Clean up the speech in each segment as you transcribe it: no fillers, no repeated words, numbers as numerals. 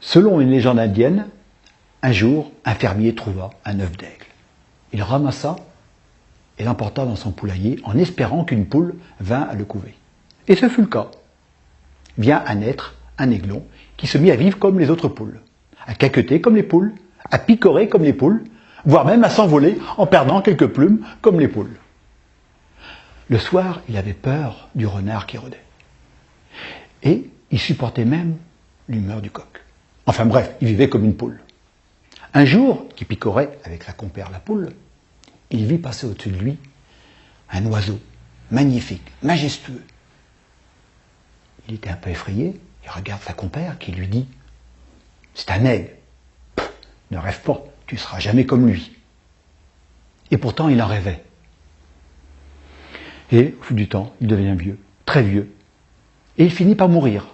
Selon une légende indienne, un jour, un fermier trouva un œuf d'aigle. Il ramassa et l'emporta dans son poulailler en espérant qu'une poule vînt à le couver. Et ce fut le cas. Vient à naître un aiglon qui se mit à vivre comme les autres poules, à caqueter comme les poules, à picorer comme les poules, voire même à s'envoler en perdant quelques plumes comme les poules. Le soir, il avait peur du renard qui rôdait. Et il supportait même l'humeur du coq. Enfin bref, il vivait comme une poule. Un jour, qui picorait avec sa compère la poule, il vit passer au-dessus de lui un oiseau magnifique, majestueux. Il était un peu effrayé, il regarde sa compère qui lui dit « C'est un aigle. Pff, ne rêve pas, tu ne seras jamais comme lui. » Et pourtant, il en rêvait. Et au bout du temps, il devient vieux, très vieux, et il finit par mourir,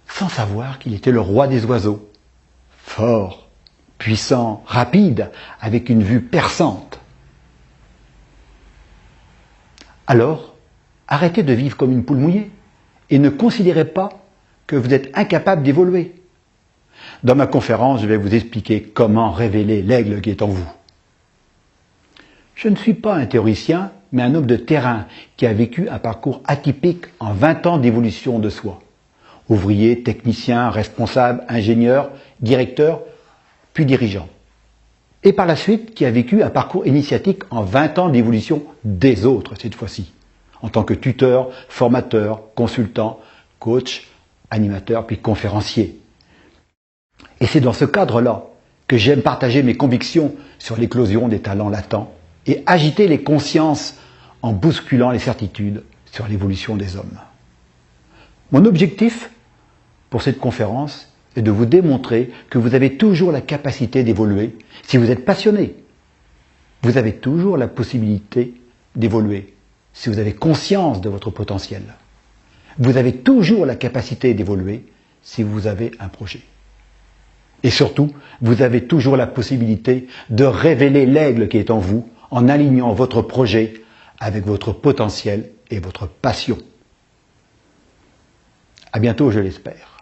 sans savoir qu'il était le roi des oiseaux, fort, puissant, rapide, avec une vue perçante. Alors, arrêtez de vivre comme une poule mouillée et ne considérez pas que vous êtes incapable d'évoluer. Dans ma conférence, je vais vous expliquer comment révéler l'aigle qui est en vous. Je ne suis pas un théoricien, mais un homme de terrain qui a vécu un parcours atypique en 20 ans d'évolution de soi. Ouvrier, technicien, responsable, ingénieur, directeur, puis dirigeant. Et par la suite, qui a vécu un parcours initiatique en 20 ans d'évolution des autres, cette fois-ci, en tant que tuteur, formateur, consultant, coach, animateur, puis conférencier. Et c'est dans ce cadre-là que j'aime partager mes convictions sur l'éclosion des talents latents et agiter les consciences en bousculant les certitudes sur l'évolution des hommes. Mon objectif pour cette conférence est de vous démontrer que vous avez toujours la capacité d'évoluer si vous êtes passionné. Vous avez toujours la possibilité d'évoluer si vous avez conscience de votre potentiel. Vous avez toujours la capacité d'évoluer si vous avez un projet. Et surtout, vous avez toujours la possibilité de révéler l'aigle qui est en vous en alignant votre projet avec votre potentiel et votre passion. À bientôt, je l'espère.